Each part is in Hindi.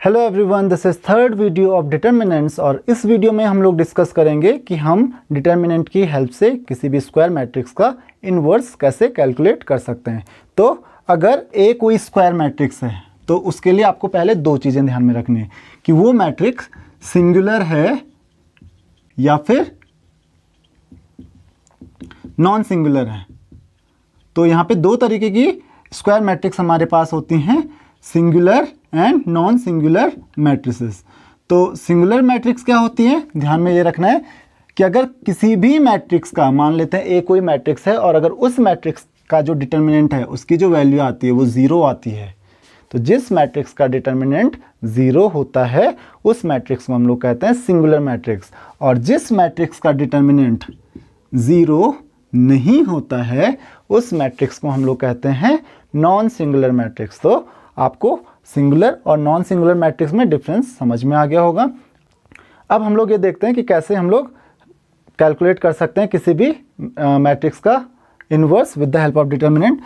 Hello everyone, this is third video of determinants और इस वीडियो में हम लोग डिस्कस करेंगे कि हम डिटर्मिनेंट की हेल्प से किसी भी स्क्वायर मैट्रिक्स का इन्वर्स कैसे कैलकुलेट कर सकते हैं। तो अगर ए कोई स्क्वायर मैट्रिक्स है तो उसके लिए आपको पहले दो चीज़ें ध्यान में रखनी है कि वो मैट्रिक्स सिंगुलर है या फिर नॉन सिंगुलर है। तो यहाँ पे दो तरीके की स्क्वायर मैट्रिक्स हमारे पास होती हैं, singular and non singular matrices. तो सिंगुलर मैट्रिक्स क्या होती है, ध्यान में ये रखना है कि अगर किसी भी मैट्रिक्स का, मान लेते हैं ए कोई मैट्रिक्स है और अगर उस मैट्रिक्स का जो डिटर्मिनेंट है उसकी जो वैल्यू आती है वो ज़ीरो आती है, तो जिस मैट्रिक्स का डिटर्मिनेंट ज़ीरो होता है उस मैट्रिक्स को हम लोग कहते हैं सिंगुलर मैट्रिक्स। और जिस मैट्रिक्स का डिटर्मिनेंट ज़ीरो नहीं होता है उस मैट्रिक्स को हम लोग कहते हैं नॉन सिंगुलर मैट्रिक्स। तो आपको सिंगुलर और नॉन सिंगुलर मैट्रिक्स में डिफरेंस समझ में आ गया होगा। अब हम लोग ये देखते हैं कि कैसे हम लोग कैलकुलेट कर सकते हैं किसी भी मैट्रिक्स का inverse with the help of determinant.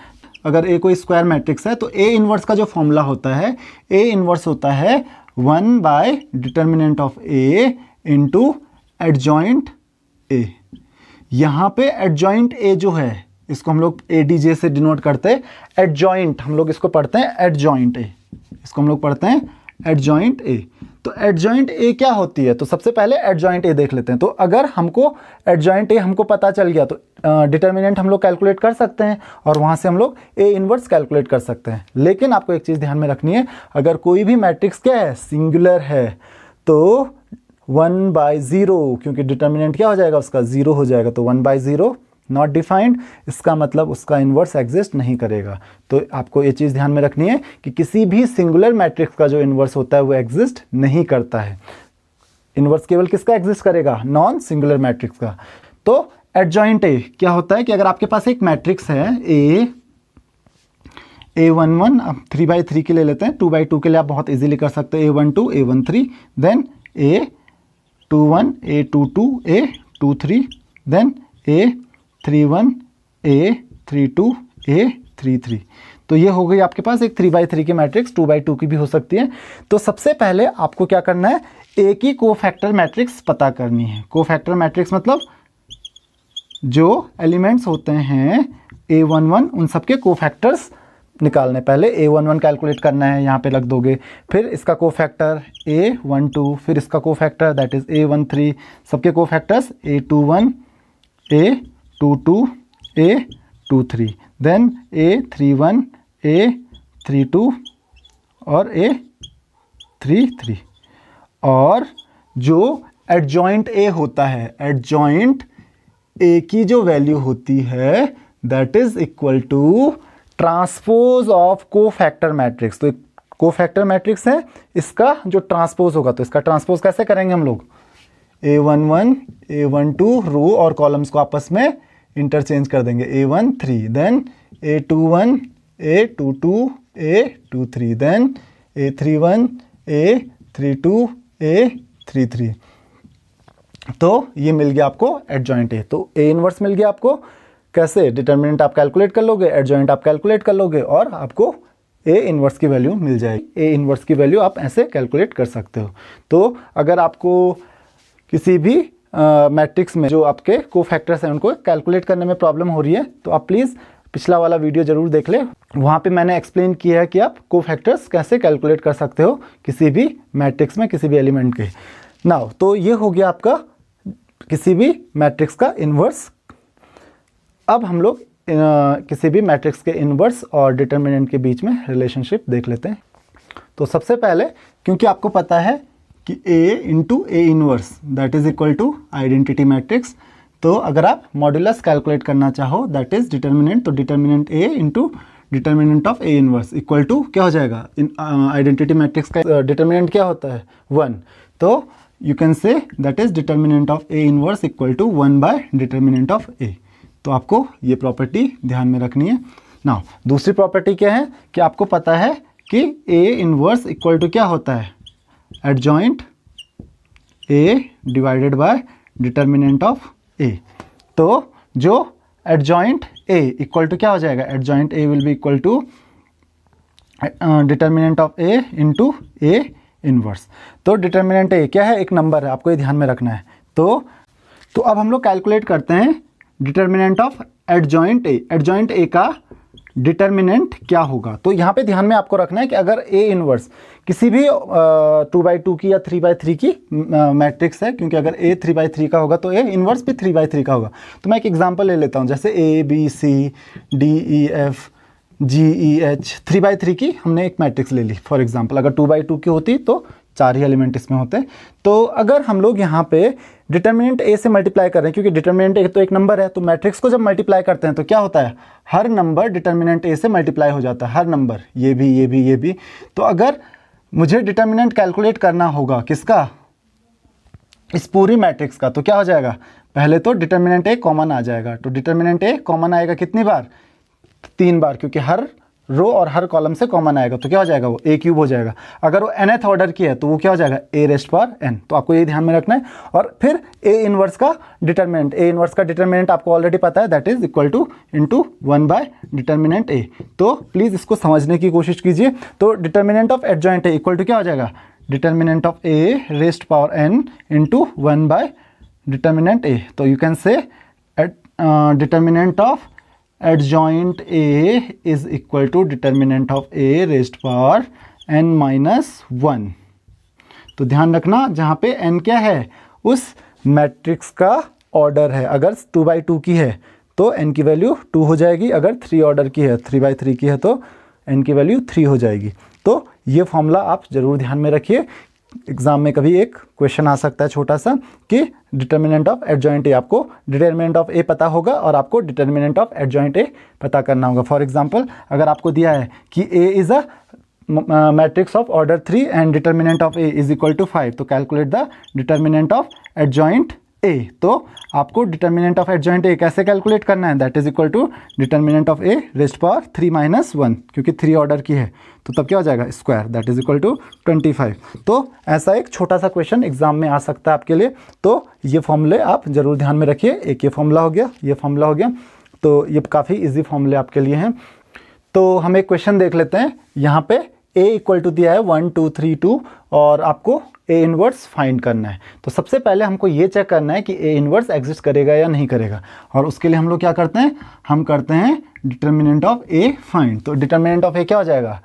अगर ए कोई स्क्वायर मैट्रिक्स है तो ए इन्वर्स का जो फॉर्मूला होता है, ए इन्वर्स होता है 1 by determinant of A into adjoint A. यहाँ पे एडजॉइंट ए जो है इसको हम लोग एडीजे से डिनोट करते हैं। एडजॉइंट हम लोग इसको पढ़ते हैं एडजॉइंट ए, इसको हम लोग पढ़ते हैं एडजॉइंट ए। तो एडजॉइंट ए क्या होती है, तो सबसे पहले एडजॉइंट ए देख लेते हैं। तो अगर हमको एडजॉइंट ए हमको पता चल गया तो डिटर्मिनेंट हम लोग कैलकुलेट कर सकते हैं और वहाँ से हम लोग ए इन्वर्स कैलकुलेट कर सकते हैं। लेकिन आपको एक चीज़ ध्यान में रखनी है, अगर कोई भी मैट्रिक्स क्या है, सिंगुलर है, तो 1/0, क्योंकि डिटर्मिनेंट क्या हो जाएगा उसका, ज़ीरो हो जाएगा। तो 1/0 नॉट डिफाइंड, इसका मतलब उसका इन्वर्स एग्जिस्ट नहीं करेगा। तो आपको ये चीज़ ध्यान में रखनी है कि किसी भी सिंगुलर मैट्रिक्स का जो इन्वर्स होता है वो एग्जिस्ट नहीं करता है। इन्वर्स केवल किसका एग्जिस्ट करेगा, नॉन सिंगुलर मैट्रिक्स का। तो एडजॉइंट ए क्या होता है कि अगर आपके पास एक मैट्रिक्स है A11, अब 3/3 के ले लेते हैं, 2/2 के लिए आप बहुत इजीली कर सकते हो, A12, A13, then A21, A22, A23, then A31, A32, A33। तो ये हो गई आपके पास एक 3/3 की मैट्रिक्स, 2/2 की भी हो सकती है। तो सबसे पहले आपको क्या करना है, ए की कोफैक्टर मैट्रिक्स पता करनी है। कोफैक्टर मैट्रिक्स मतलब जो एलिमेंट्स होते हैं A11 उन सबके कोफैक्टर्स निकालने। पहले A11 कैलकुलेट करना है, यहाँ पे रख दोगे, फिर इसका कोफैक्टर A12, फिर इसका कोफैक्टर दैट इज A13, सबके cofactors A21, A22, A23, then A31, A32 और A33। और जो एडजॉइंट ए होता है, एडजॉइंट ए की जो वैल्यू होती है that is equal to transpose of cofactor matrix. तो कोफैक्टर मैट्रिक्स है, इसका जो ट्रांसपोज होगा, तो इसका ट्रांसपोज कैसे करेंगे हम लोग, A11, A12 रो और कॉलम्स को आपस में इंटरचेंज कर देंगे, A13, then A21, A22, A23, then A31, A32, A33। तो ये मिल गया आपको एडजॉइंट ए। तो ए इनवर्स मिल गया आपको। कैसे, डिटर्मिनेंट आप कैलकुलेट कर लोगे, एडजॉइंट आप कैलकुलेट कर लोगे और आपको ए इनवर्स की वैल्यू मिल जाएगी। ए इनवर्स की वैल्यू आप ऐसे कैलकुलेट कर सकते हो। तो अगर आपको किसी भी मैट्रिक्स में जो आपके कोफैक्टर्स हैं उनको कैलकुलेट करने में प्रॉब्लम हो रही है तो आप प्लीज़ पिछला वाला वीडियो ज़रूर देख लें, वहाँ पे मैंने एक्सप्लेन किया है कि आप कोफैक्टर्स कैसे कैलकुलेट कर सकते हो किसी भी मैट्रिक्स में, किसी भी एलिमेंट के। नाउ तो ये हो गया आपका किसी भी मैट्रिक्स का इन्वर्स। अब हम लोग किसी भी मैट्रिक्स के इन्वर्स और डिटर्मिनेंट के बीच में रिलेशनशिप देख लेते हैं। तो सबसे पहले, क्योंकि आपको पता है कि A into A inverse that is equal to identity matrix, तो अगर आप मॉड्यूलस कैलकुलेट करना चाहो दैट इज डिटर्मिनेंट, तो determinant A into determinant of A inverse equal to क्या हो जाएगा, आइडेंटिटी मैट्रिक्स का डिटर्मिनेंट क्या होता है, 1। तो you can say that is determinant of A inverse equal to 1 by determinant of A। तो आपको ये प्रॉपर्टी ध्यान में रखनी है। नाउ दूसरी प्रॉपर्टी क्या है कि आपको पता है कि A इनवर्स इक्वल टू क्या होता है, adjoint A divided by determinant of A। तो जो एडजॉइंट A इक्वल टू क्या हो जाएगा, adjoint A will be equal to determinant of A into A inverse. तो डिटर्मिनेंट ए क्या है, एक नंबर है, आपको ये ध्यान में रखना है। तो अब हम लोग कैलकुलेट करते हैं determinant of adjoint A. Adjoint A का डिटर्मिनेंट क्या होगा। तो यहाँ पे ध्यान में आपको रखना है कि अगर ए इनवर्स किसी भी 2/2 की या 3/3 की मैट्रिक्स है, क्योंकि अगर ए 3/3 का होगा तो ए इनवर्स भी 3/3 का होगा। तो मैं एक एग्जांपल ले लेता हूँ, जैसे A B C D E F G E H 3/3 की हमने एक मैट्रिक्स ले ली फॉर एग्जांपल। अगर 2/2 की होती तो 4 ही एलिमेंट इसमें होते। तो अगर हम लोग यहाँ पे डिटर्मिनेंट ए से मल्टीप्लाई कर रहे हैं, क्योंकि डिटर्मिनेंट ए तो एक नंबर है, तो मैट्रिक्स को जब मल्टीप्लाई करते हैं तो क्या होता है, हर नंबर डिटर्मिनेंट ए से मल्टीप्लाई हो जाता है, हर नंबर, ये भी ये भी ये भी। तो अगर मुझे डिटर्मिनेंट कैलकुलेट करना होगा किसका, इस पूरी मैट्रिक्स का, तो क्या हो जाएगा, पहले तो डिटर्मिनेंट ए कॉमन आ जाएगा। तो डिटर्मिनेंट ए कॉमन आएगा कितनी बार, 3 बार, क्योंकि हर रो और हर कॉलम से कॉमन आएगा। तो क्या हो जाएगा, वो ए क्यूब हो जाएगा। अगर वो nth ऑर्डर की है तो वो क्या हो जाएगा, ए रेस्ट पावर n। तो आपको ये ध्यान में रखना है। और फिर ए इनवर्स का डिटर्मिनेंट, ए इनवर्स का डिटर्मिनेंट आपको ऑलरेडी पता है, that is equal to into 1 by determinant A. तो प्लीज़ इसको समझने की कोशिश कीजिए। तो determinant of adjoint A equal to क्या हो जाएगा, determinant of A raised power n into 1 by determinant A. तो you can say determinant of adjoint A is equal to determinant of A raised power n minus 1। तो ध्यान रखना, जहाँ पे n क्या है, उस मैट्रिक्स का ऑर्डर है। अगर 2/2 की है तो n की वैल्यू 2 हो जाएगी, अगर 3 ऑर्डर की है, 3/3 की है तो n की वैल्यू 3 हो जाएगी। तो ये फॉर्मूला आप ज़रूर ध्यान में रखिए। एग्जाम में कभी एक क्वेश्चन आ सकता है छोटा सा कि डिटर्मिनेंट ऑफ एडजॉइंट ए, आपको डिटर्मिनेंट ऑफ ए पता होगा और आपको डिटर्मिनेंट ऑफ एडजॉइंट ए पता करना होगा। फॉर एग्जांपल अगर आपको दिया है कि A is a matrix of order 3 and determinant of A is equal to 5, तो calculate the determinant of adjoint A. तो आपको डिटर्मिनेंट ऑफ एडजॉइंट ए कैसे कैलकुलेट करना है, that is equal to determinant of A raised power 3 minus 1, क्योंकि 3 ऑर्डर की है तो तब क्या हो जाएगा, square, that is equal to 25। तो ऐसा एक छोटा सा क्वेश्चन एग्जाम में आ सकता है आपके लिए। तो ये फॉर्मूले आप जरूर ध्यान में रखिए। एक ये फॉर्मूला हो गया, ये फॉर्मूला हो गया, तो ये काफ़ी ईजी फॉर्मूले आपके लिए हैं। तो हम एक क्वेश्चन देख लेते हैं। यहाँ पे a इक्वल टू दिया है 1 2 3 2 और आपको a इनवर्स फाइंड करना है। तो सबसे पहले हमको ये चेक करना है कि a इनवर्स एग्जिस्ट करेगा या नहीं करेगा, और उसके लिए हम लोग क्या करते हैं, हम करते हैं डिटर्मिनेंट ऑफ a फाइंड। तो डिटर्मिनेंट ऑफ a क्या हो जाएगा,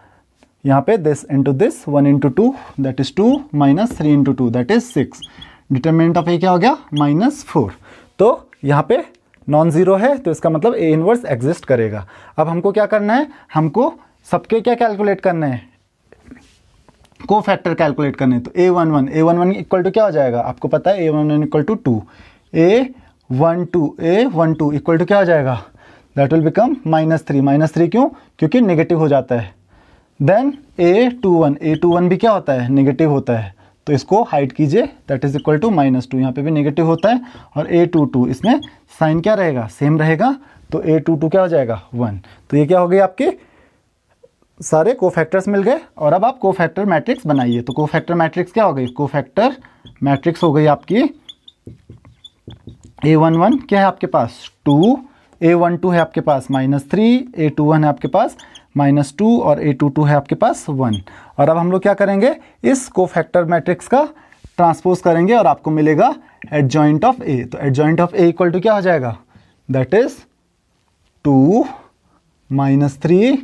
यहाँ पे this into this, 1 into 2 that is 2 minus 3 into 2 that is 6। Determinant of a क्या हो गया, -4। तो यहाँ पे नॉन ज़ीरो है तो इसका मतलब a इनवर्स एग्जिस्ट करेगा। अब हमको क्या करना है, हमको सबके क्या कैलकुलेट करना है, को फैक्टर कैलकुलेट करने हैं। तो a11 इक्वल टू क्या हो जाएगा, आपको पता है a11 equal to 2, a12 equal to क्या हो जाएगा, दैट विल बिकम -3 क्यों, क्योंकि नेगेटिव हो जाता है। देन a21 भी क्या होता है, नेगेटिव होता है, तो इसको हाइड कीजिए, दैट इज इक्वल टू -2, यहाँ पे भी नेगेटिव होता है। और a22 इसमें साइन क्या रहेगा, सेम रहेगा, तो a22 क्या हो जाएगा, 1। तो ये क्या हो गई, आपके सारे कोफैक्टर्स मिल गए। और अब आप कोफैक्टर मैट्रिक्स बनाइए। तो कोफैक्टर मैट्रिक्स क्या हो गई, कोफैक्टर मैट्रिक्स हो गई आपकी a11 क्या है आपके पास 2, a12 है आपके पास -3, a21 है आपके पास -2 और a22 है आपके पास 1। और अब हम लोग क्या करेंगे, इस कोफैक्टर मैट्रिक्स का ट्रांसपोज करेंगे और आपको मिलेगा एडजॉइंट ऑफ a। तो adjoint of a equal to क्या हो जाएगा, दैट इज 2 -3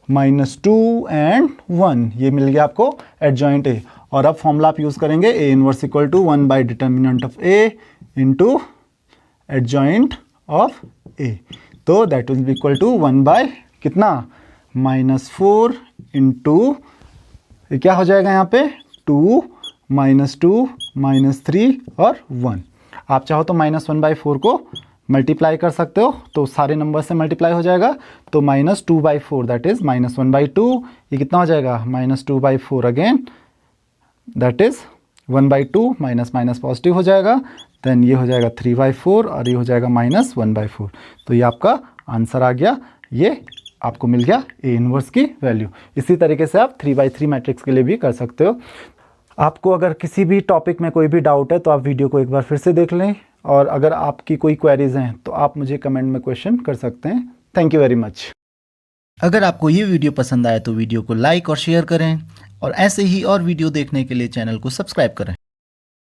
-2 एंड 1, ये मिल गया आपको एडजॉइंट ए। और अब फॉर्मूला आप यूज़ करेंगे a inverse equal to 1 by determinant of a into adjoint of a। तो that will be equal to 1 by कितना, -4 इंटू ये क्या हो जाएगा यहाँ पे 2 -2 -3 और 1। आप चाहो तो -1/4 को मल्टीप्लाई कर सकते हो, तो सारे नंबर से मल्टीप्लाई हो जाएगा। तो -2/4 दैट इज -1/2, ये कितना हो जाएगा, -2/4 again that is 1/2, minus positive हो जाएगा। देन ये हो जाएगा 3/4 और ये हो जाएगा -1/4। तो ये आपका आंसर आ गया, ये आपको मिल गया ए इनवर्स की वैल्यू। इसी तरीके से आप 3/3 मैट्रिक्स के लिए भी कर सकते हो। आपको अगर किसी भी टॉपिक में कोई भी डाउट है तो आप वीडियो को एक बार फिर से देख लें, और अगर आपकी कोई क्वेरीज हैं तो आप मुझे कमेंट में क्वेश्चन कर सकते हैं। Thank you very much. अगर आपको ये वीडियो पसंद आया तो वीडियो को लाइक और शेयर करें। और ऐसे ही और वीडियो देखने के लिए चैनल को सब्सक्राइब करें।